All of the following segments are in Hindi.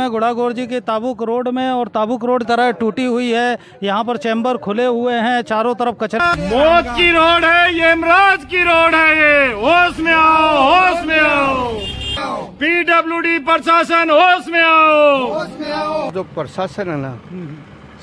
हैं गुड़ागोरजी की ताबुक रोड में और ताबुक रोड तरह टूटी हुई है। यहाँ पर चैम्बर खुले हुए हैं, चारों तरफ कचरा। मौत की रोड है ये, यमराज की रोड है ये। होश में आओ, होश में आओ। पीडब्ल्यूडी प्रशासन होश में आओ। जो प्रशासन है ना,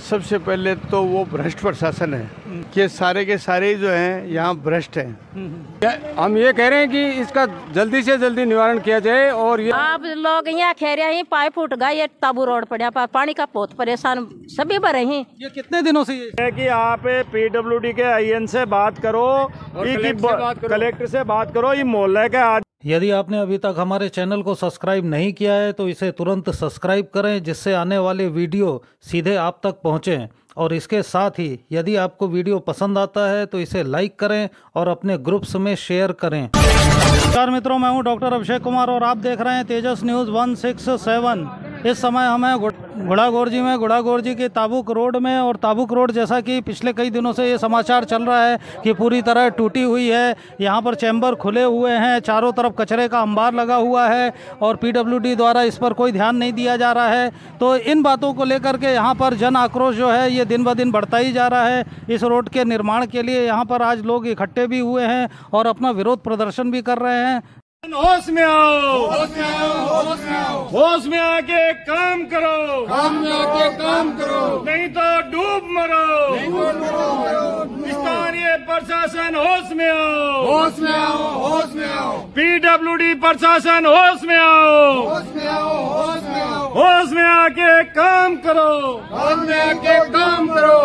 सबसे पहले तो वो भ्रष्ट प्रशासन है कि सारे के सारे जो हैं यहाँ भ्रष्ट हैं। हम ये कह रहे हैं कि इसका जल्दी से जल्दी निवारण किया जाए। और ये आप लोग यहाँ कह रहे हैं पाइप फूट गया, ये ताबू रोड पड़ा, पानी का बहुत परेशान सभी भरे हैं। ये कितने दिनों से ये है कि आप पीडब्ल्यूडी के आईएन से बात करो, कलेक्टर से बात करो। ये मोहल्ले के यदि आपने अभी तक हमारे चैनल को सब्सक्राइब नहीं किया है तो इसे तुरंत सब्सक्राइब करें, जिससे आने वाले वीडियो सीधे आप तक पहुंचें। और इसके साथ ही यदि आपको वीडियो पसंद आता है तो इसे लाइक करें और अपने ग्रुप्स में शेयर करें। नमस्कार मित्रों, मैं हूं डॉक्टर अभिषेक कुमार और आप देख रहे हैं तेजस न्यूज़ 167। इस समय हमें गुड़ागोरजी में गुड़ागोरजी की ताबुक रोड में, और ताबुक रोड जैसा कि पिछले कई दिनों से ये समाचार चल रहा है कि पूरी तरह टूटी हुई है। यहाँ पर चैम्बर खुले हुए हैं, चारों तरफ कचरे का अंबार लगा हुआ है और पीडब्ल्यूडी द्वारा इस पर कोई ध्यान नहीं दिया जा रहा है। तो इन बातों को लेकर के यहाँ पर जन आक्रोश जो है ये दिन ब दिन बढ़ता ही जा रहा है। इस रोड के निर्माण के लिए यहाँ पर आज लोग इकट्ठे भी हुए हैं और अपना विरोध प्रदर्शन भी कर रहे हैं। होश में आओ, होश में आओ, होश में आओ। होश में आके काम करो, काम में आके काम करो, नहीं तो डूब मरो, नहीं तो डूब मरो। स्थानीय प्रशासन होश में आओ, होश में आओ, होश में आओ। पीडब्ल्यूडी प्रशासन होश में आओ, होश में आओ, होश में आओ। होश में आके काम करो, काम में आके काम करो,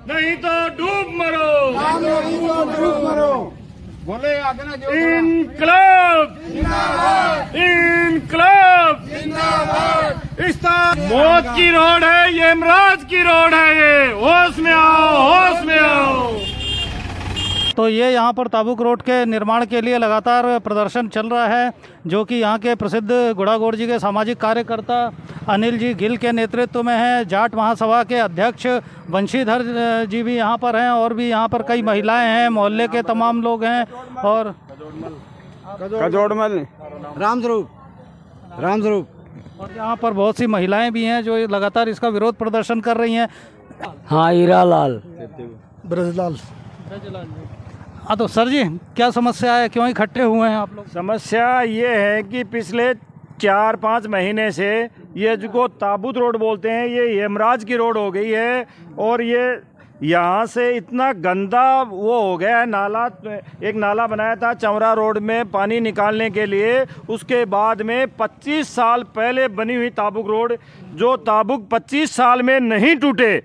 नहीं तो डूब मरो, नहीं तो डूब मरो। बोले इनकलाब जिंदाबाद, इनकलाब जिंदाबाद। मौत की रोड है ये, यमराज की रोड है ये। होश में आओ, होश में आओ। तो ये यहाँ पर ताबुक रोड के निर्माण के लिए लगातार प्रदर्शन चल रहा है, जो कि यहाँ के प्रसिद्ध गुड़ागोरजी के सामाजिक कार्यकर्ता अनिल जी गिल के नेतृत्व में है। जाट महासभा के अध्यक्ष वंशीधर जी भी यहाँ पर हैं और भी यहाँ पर कई महिलाएं हैं, मोहल्ले के तमाम लोग हैं और कजोड़मल रामस्वरूप और यहाँ पर बहुत सी महिलाएं भी हैं जो लगातार इसका विरोध प्रदर्शन कर रही हैं। हाँ, हीरालाल ब्रजलाल। हाँ तो सर जी, क्या समस्या है, क्यों इकट्ठे हुए हैं आप लोग? समस्या ये है कि पिछले 4-5 महीने से ये जो ताबुत रोड बोलते हैं ये यमराज की रोड हो गई है। और ये यहाँ से इतना गंदा वो हो गया है। नाला, एक नाला बनाया था चमरा रोड में पानी निकालने के लिए, उसके बाद में 25 साल पहले बनी हुई ताबुक रोड, जो ताबुक 25 साल में नहीं टूटे,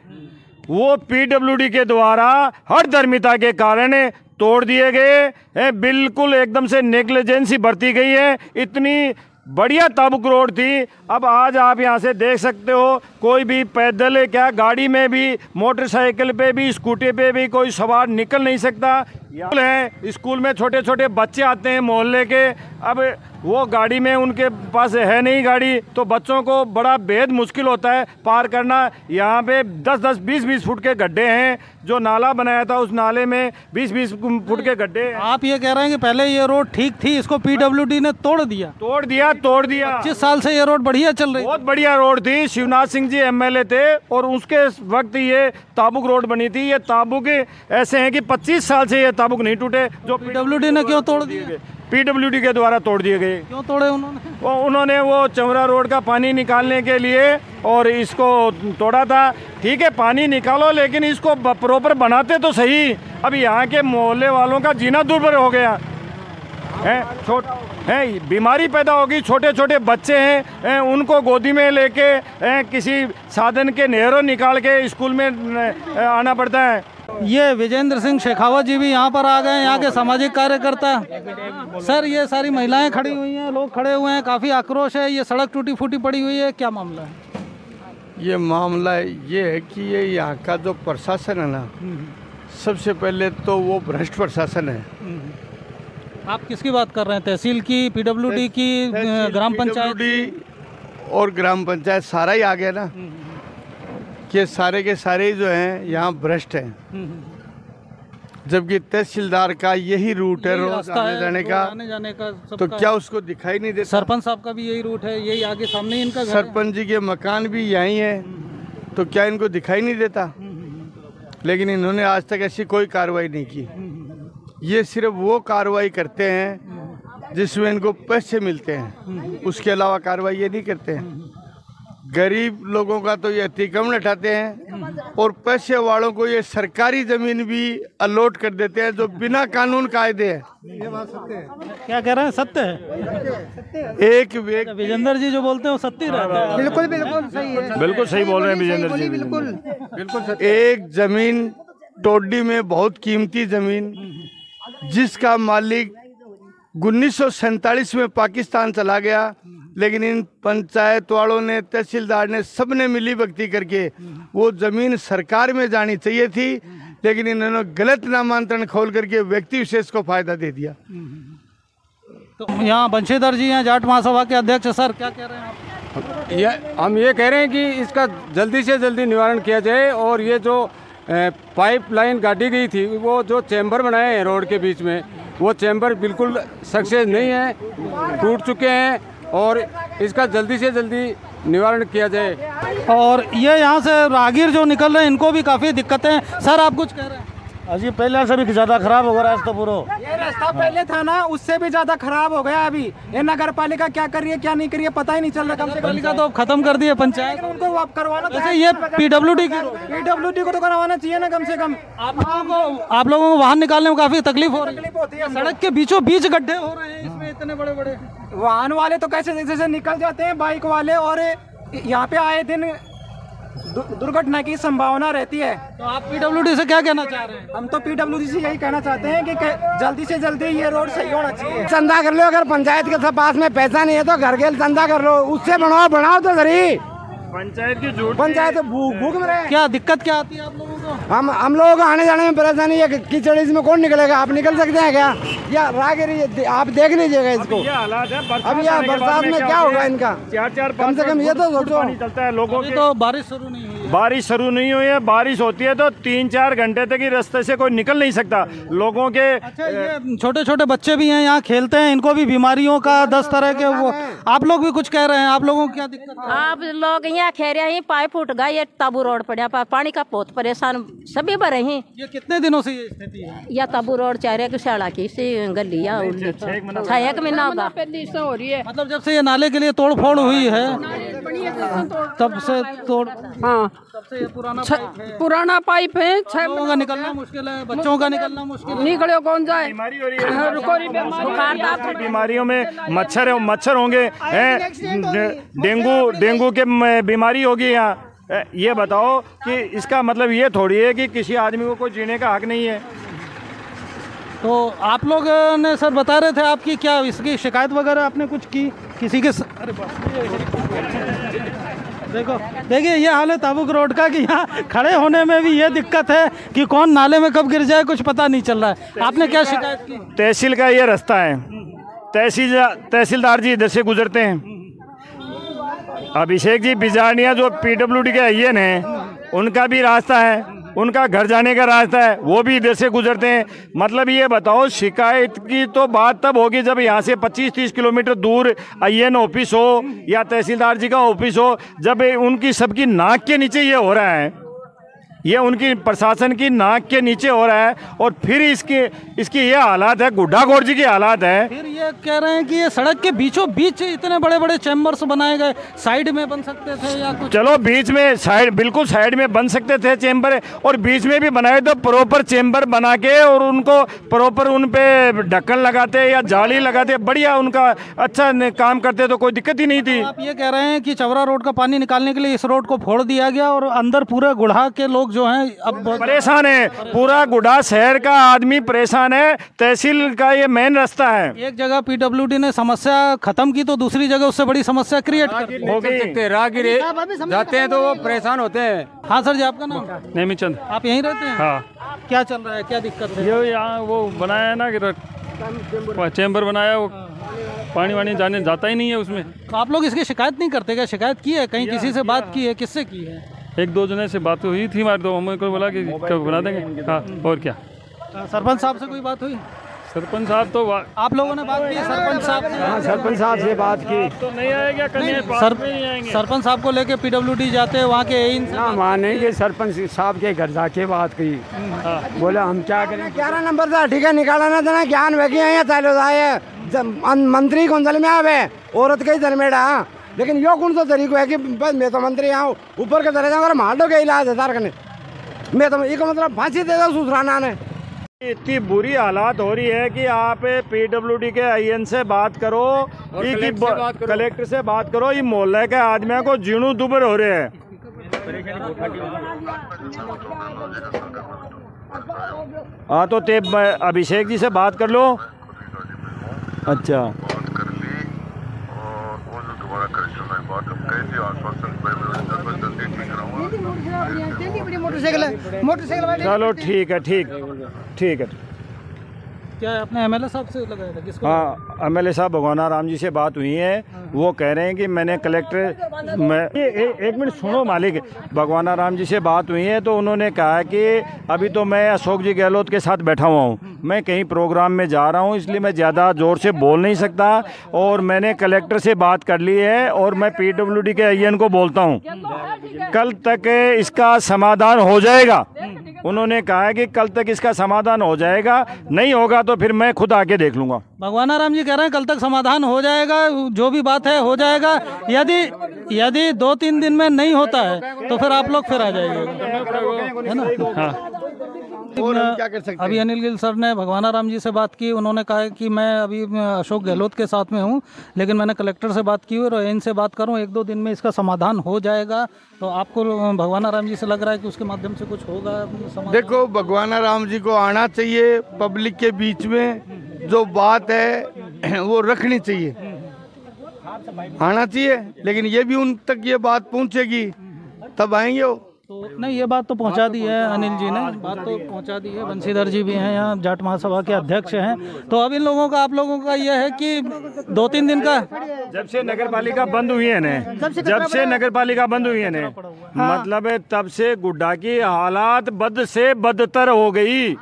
वो पीडब्ल्यूडी के द्वारा हर धर्मिता के कारण तोड़ दिए गए हैं। बिल्कुल एकदम से नेग्लिजेंसी बरती गई है। इतनी बढ़िया ताबुक रोड थी। अब आज आप यहाँ से देख सकते हो, कोई भी पैदल क्या, गाड़ी में भी, मोटरसाइकिल पे भी, स्कूटी पे भी कोई सवार निकल नहीं सकता। है स्कूल में छोटे छोटे बच्चे आते हैं मोहल्ले के, अब वो गाड़ी में उनके पास है नहीं गाड़ी, तो बच्चों को बड़ा बेहद मुश्किल होता है पार करना। यहाँ पे 10-10, 20-20 फुट के गड्ढे हैं। जो नाला बनाया था उस नाले में 20-20 फुट के गड्ढे। आप ये कह रहे हैं कि पहले ये रोड ठीक थी, इसको पीडब्ल्यूडी ने तोड़ दिया? तोड़ दिया। 25 साल से ये रोड बढ़िया चल रही, बहुत बढ़िया रोड थी। शिवनाथ सिंह जी एमएलए थे और उसके वक्त ये ताबुक रोड बनी थी। ये ताबुक ऐसे हैं कि 25 साल से ये ताबुक नहीं टूटे। जो पीडब्ल्यूडी ने क्यों तोड़ दिए? पीडब्ल्यूडी के द्वारा तोड़ दिए गए। क्यों तोड़े उन्होंने वो चमरा रोड का पानी निकालने के लिए और इसको तोड़ा था। ठीक है, पानी निकालो, लेकिन इसको प्रॉपर बनाते तो सही। अब यहाँ के मोहल्ले वालों का जीना दुर्भर हो गया है। बीमारी पैदा होगी, छोटे छोटे बच्चे हैं, उनको गोदी में लेके किसी साधन के नहरों निकाल के स्कूल में आना पड़ता है। ये विजेंद्र सिंह शेखावत जी भी यहाँ पर आ गए, यहाँ के सामाजिक कार्यकर्ता। सर, ये सारी महिलाएं खड़ी हुई हैं, लोग खड़े हुए हैं, काफ़ी आक्रोश है। ये सड़क टूटी फूटी पड़ी हुई है, क्या मामला है? ये मामला ये है कि ये यहाँ का जो प्रशासन है ना, सबसे पहले तो वो भ्रष्ट प्रशासन है। आप किसकी बात कर रहे हैं? तहसील की, पीडब्ल्यूडी की, ग्राम पंचायत? और ग्राम पंचायत सारा ही आ गया ना, कि सारे के सारे जो हैं यहाँ भ्रष्ट हैं। जबकि तहसीलदार का यही रूट है रोज रास्ता आने है, जाने रोज का। आने जाने का तो सबका क्या उसको दिखाई नहीं देता? सरपंच साहब का भी यही रूट है, यही आगे सामने इनका घर है। सरपंच जी के मकान भी यहीं है, तो क्या इनको दिखाई नहीं देता? लेकिन इन्होंने आज तक ऐसी कोई कार्रवाई नहीं की। ये सिर्फ वो कार्रवाई करते हैं जिसमें इनको पैसे मिलते हैं, उसके अलावा कार्रवाई ये नहीं करते हैं। गरीब लोगों का तो ये अतिक्रमण हटाते हैं और पैसे वालों को ये सरकारी जमीन भी अलॉट कर देते हैं जो बिना कानून कायदे है। क्या कह रहे हैं, सत्य है? एक व्यक्ति विजेंद्र जी जो बोलते हैं वो सत्य रहता है। बिल्कुल बिल्कुल सही है, बिल्कुल सही बोल रहे हैं विजेंद्र जी। बिल्कुल एक जमीन टोडी में बहुत कीमती जमीन जिसका मालिक 1947 में पाकिस्तान चला गया, लेकिन इन पंचायत वालों ने, तहसीलदार ने, सबने मिली भगती करके वो जमीन सरकार में जानी चाहिए थी, लेकिन इन्होंने गलत नामांतरण खोल करके व्यक्ति विशेष को फायदा दे दिया। तो यहाँ बंशीधर जी हैं, जाट महासभा के अध्यक्ष। सर क्या कह रहे हैं आप? हम ये कह रहे हैं कि इसका जल्दी से जल्दी निवारण किया जाए और ये जो पाइपलाइन गाड़ी गई थी, वो जो चैम्बर बनाए हैं रोड के बीच में, वो चैम्बर बिल्कुल सक्सेस नहीं है, टूट चुके हैं और इसका जल्दी से जल्दी निवारण किया जाए। और ये यहाँ से राहगीर जो निकल रहे हैं इनको भी काफ़ी दिक्कतें हैं। सर आप कुछ कह रहे हैं? अजी पहले से भी ज़्यादा खराब हो गया रास्ता पूरा। ये रास्ता पहले था ना, उससे भी ज्यादा खराब हो गया। अभी ये नगर पालिका क्या कर रही है क्या नहीं कर रही है पता ही नहीं चल रहा। कम से कम पालिका तो खत्म कर दी है पंचायत। उनको आप करवाना वैसे ये पीडब्ल्यूडी की पीडब्ल्यूडी को तो करवाना चाहिए ना कम से कम। आप लोगों को वाहन निकालने में काफ़ी तकलीफ हो रही है। होती है सड़क के बीचों बीच गड्ढे हो रहे हैं इसमें इतने बड़े बड़े। वाहन वाले तो कैसे जैसे निकल जाते हैं, बाइक वाले, और यहाँ पे आए दिन दुर्घटना की संभावना रहती है। तो आप पीडब्ल्यूडी से क्या कहना चाह रहे हैं? हम तो पीडब्ल्यूडी से यही कहना चाहते हैं कि जल्दी से जल्दी ये रोड सही होना चाहिए। चंदा कर लो, अगर पंचायत के पास में पैसा नहीं है तो घर के चंदा कर लो, उससे बनाओ तो सही। पंचायत की झूठ, पंचायत भूख में रहे। क्या दिक्कत क्या आती है आप लोगों को? हम लोगों को आने जाने में परेशानी है। कीचड़ इसमें कौन निकलेगा? आप निकल सकते हैं क्या? या राहगीरी आप देख लीजिएगा इसको। ये हालात है। अब यह बरसात में क्या होगा इनका? चार कम से कम ये तो सोचो। पानी चलता है लोगों अभी के। तो बारिश शुरू नहीं हुई है। बारिश शुरू नहीं हुई है। बारिश होती है तो 3-4 घंटे तक ही रास्ते से कोई निकल नहीं सकता लोगों के। अच्छा, ये छोटे छोटे बच्चे भी हैं यहाँ खेलते हैं, इनको भी बीमारियों का 10 तरह के वो। आप लोग भी कुछ कह रहे हैं, आप लोगों को क्या दिक्कत है? आप लोग यहाँ खेरिया ही पाइप फूट गया, ये ताबू रोड पड़ा पानी का बहुत परेशान सभी बड़े हैं। ये कितने दिनों से ये स्थिति है? या ताबू रोड चारे की शाला की सी गली या 6 महीना होगा पहले से हो रही है। मतलब जब से ये नाले के लिए तोड़ फोड़ हुई है तब से तोड़, हाँ, तब से ये पुराना पाइप है। पुराना पाइप है। 6 लोगों का निकलना मुश्किल है, बच्चों का निकलना मुश्किल है। निकले कौन जाए? बीमारी हो रही है। बीमारियों में मच्छर होंगे, डेंगू के बीमारी होगी यहाँ। ये बताओ कि इसका मतलब ये थोड़ी है कि किसी आदमी को कोई जीने का हक नहीं है। तो आप लोग ने सर बता रहे थे आपकी क्या इसकी शिकायत वगैरह आपने कुछ की किसी के अरे देखो देखिए ये हाल है ताबुक रोड का कि यहाँ खड़े होने में भी ये दिक्कत है कि कौन नाले में कब गिर जाए कुछ पता नहीं चल रहा है। आपने क्या शिकायत की? तहसील का ये रास्ता है, तहसीलदार जी इधर से गुजरते हैं। अभिषेक जी बिजारनिया जो पीडब्ल्यूडी के आईएन हैं उनका भी रास्ता है, उनका घर जाने का रास्ता है, वो भी इधर से गुजरते हैं। मतलब ये बताओ शिकायत की तो बात तब होगी जब यहाँ से 25-30 किलोमीटर दूर आईएन ऑफिस हो या तहसीलदार जी का ऑफिस हो, जब उनकी सबकी नाक के नीचे ये हो रहा है, ये उनकी प्रशासन की नाक के नीचे हो रहा है। और फिर इसकी ये हालात है, गुड्डा गोड़ जी की हालात है। फिर ये कह रहे हैं कि ये सड़क के बीचों बीच इतने बड़े बड़े चैम्बर्स बनाए गए, साइड में बन सकते थे या कुछ? चलो बीच में साइड, बिल्कुल साइड में बन सकते थे चेम्बर, और बीच में भी बनाए तो प्रॉपर चेम्बर बना के और उनको प्रॉपर उन पे ढक्कन लगाते या जाली लगाते, बढ़िया उनका अच्छा काम करते तो कोई दिक्कत ही नहीं थी। आप ये कह रहे हैं कि चवरा रोड का पानी निकालने के लिए इस रोड को फोड़ दिया गया और अंदर पूरे गुढ़ा के लोग जो हैं अब परेशान है, पूरा गुढ़ा शहर का आदमी परेशान है। तहसील का ये मेन रास्ता है। एक जगह पीडब्ल्यूडी ने समस्या खत्म की तो दूसरी जगह उससे बड़ी समस्या क्रिएट हो गई। राहगीर जाते हैं तो वो परेशान होते हैं। हाँ सर जी, आपका नाम? नेमीचंद। आप यहीं रहते हैं? हाँ। क्या चल रहा है, क्या दिक्कत है? ये यहाँ वो बनाया है ना कि चैम्बर बनाया, वो पानी वानी जाता ही नहीं है उसमें। तो आप लोग इसकी शिकायत नहीं करते क्या? शिकायत की है कहीं, किसी से बात की है? किससे की है? 1-2 जने से बात हुई थी हमारी, तो हमको बोला कि कब बना देंगे। हाँ, और क्या। सरपंच साहब से कोई बात हुई? सरपंच साहब तो आप लोगों ने बात की सरपंच साहब से? हाँ, सरपंच साहब से बात की। तो नहीं आएगा कहीं सरपंच साहब को लेके PWD जाते हैं वहाँ के ना वहाँ नहीं गए, सरपंच साहब के घर जाके बात की। बोला हम क्या करें, 11 नंबर था ठीक है निकाला ना देना ज्ञान वे मंत्री कौन दल में आवे औरत के ही दल में डा, लेकिन यो कौन सा तरीको है कि बस मैं तो मंत्री आऊँ ऊपर के तरह जाऊँ माडो के इलाज है करने, मैं तो ये मतलब फांसी दे दो सुधराना ने। इतनी बुरी हालात हो रही है कि आप PWD के IN से बात करो, कलेक्टर से बात करो, ये मोहल्ले के आदमियों को जीणू दुबर हो रहे हैं। हाँ तो ते अभिषेक जी से बात कर लो। अच्छा मोटरसाइकिल चलो ठीक है ठीक है। क्या आपने MLA साहब से लगाया था? किसको? हाँ MLA साहब भगवाना राम जी से बात हुई है, वो कह रहे हैं कि मैंने कलेक्टर एक मिनट सुनो मालिक, भगवाना राम जी से बात हुई है तो उन्होंने कहा कि अभी तो मैं अशोक जी गहलोत के साथ बैठा हुआ हूँ, मैं कहीं प्रोग्राम में जा रहा हूँ इसलिए मैं ज़्यादा ज़ोर से बोल नहीं सकता, और मैंने कलेक्टर से बात कर ली है और मैं PWD के IN को बोलता हूँ कल तक इसका समाधान हो जाएगा। उन्होंने कहा है कि कल तक इसका समाधान हो जाएगा, नहीं होगा तो फिर मैं खुद आके देख लूँगा। भगवाना राम जी कह रहे हैं कल तक समाधान हो जाएगा, जो भी बात है हो जाएगा, यदि 2-3 दिन में नहीं होता है तो फिर आप लोग फिर आ जाइएगा, है ना? हाँ। और हम क्या कर सकते हैं? अभी अनिल गिल सर ने भगवाना राम जी से बात की, उन्होंने कहा कि मैं अभी अशोक गहलोत के साथ में हूँ, लेकिन मैंने कलेक्टर से बात की और इनसे बात करूँ 1-2 दिन में इसका समाधान हो जाएगा। तो आपको भगवाना राम जी से लग रहा है कि उसके माध्यम से कुछ होगा समाधान? देखो भगवाना राम जी को आना चाहिए, पब्लिक के बीच में जो बात है वो रखनी चाहिए, आना चाहिए, लेकिन ये भी उन तक ये बात पहुंचेगी तब आएंगे वो। तो नहीं, ये बात तो पहुंचा दी है अनिल जी ने, बात तो पहुंचा दी है। बंशीधर जी भी हैं यहाँ, जाट महासभा के अध्यक्ष हैं। तो अब इन लोगों का, आप लोगों का ये है कि 2-3 दिन का, जब से नगर पालिका बंद हुई है ना, जब से नगर पालिका बंद हुई है ना, मतलब तब से गुड्डा की हालात बद से बदतर हो गई।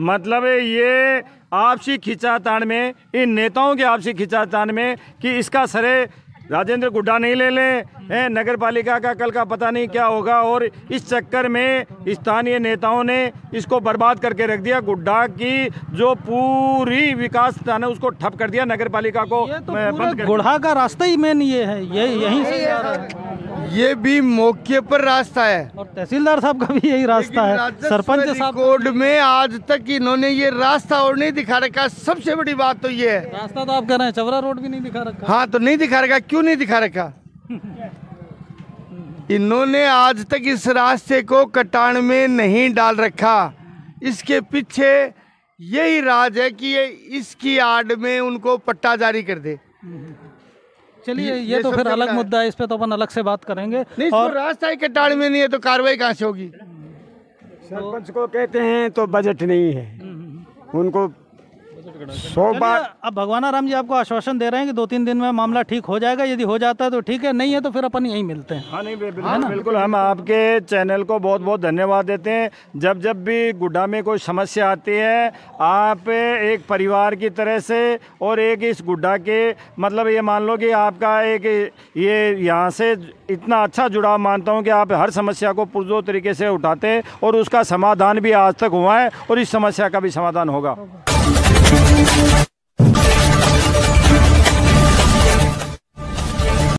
मतलब ये आपसी खिंचातान में, इन नेताओं के आपसी खिंचातान में कि इसका सरे राजेंद्र गुड्डा नहीं ले लें, नगर पालिका का कल का पता नहीं क्या होगा, और इस चक्कर में स्थानीय नेताओं ने इसको बर्बाद करके रख दिया। गुड्डा की जो पूरी विकास था ना उसको ठप कर दिया, नगर पालिका को बंद कर। गुड्डा का रास्ता ही मेन ये है, यहीं से जा रहा है। ये भी मौके पर रास्ता है और तहसीलदार साहब का भी यही रास्ता है। सरपंच साहब कोड में आज तक इन्होंने ये रास्ता और नहीं दिखा रखा। सबसे बड़ी बात तो ये है, रास्ता तो आप कह रहे हैं चवरा रोड भी नहीं दिखा रखा। हाँ तो नहीं दिखा रखा, क्यों नहीं दिखा रखा? इन्होंने आज तक इस रास्ते को कटान में नहीं डाल रखा। इसके पीछे यही राज है कि ये इसकी आड़ में उनको पट्टा जारी कर दे। चलिए ये तो फिर अलग मुद्दा है, इस पे तो अपन अलग से बात करेंगे। नहीं, और रास्ता ही कटान में नहीं है तो कार्रवाई कहाँ से होगी? सरपंच को कहते हैं तो बजट नहीं है उनको 100 बार। अब भगवाना राम जी आपको आश्वासन दे रहे हैं कि 2-3 दिन में मामला ठीक हो जाएगा, यदि हो जाता है तो ठीक है, नहीं है तो फिर अपन यहीं मिलते हैं। हाँ नहीं बिल्कुल हम आपके चैनल को बहुत बहुत धन्यवाद देते हैं। जब जब भी गुड्डा में कोई समस्या आती है, आप एक परिवार की तरह से, और एक इस गुड्डा के, मतलब ये मान लो कि आपका एक ये यहाँ से इतना अच्छा जुड़ाव मानता हूँ कि आप हर समस्या को पुरजोर तरीके से उठाते हैं और उसका समाधान भी आज तक हुआ है और इस समस्या का भी समाधान होगा।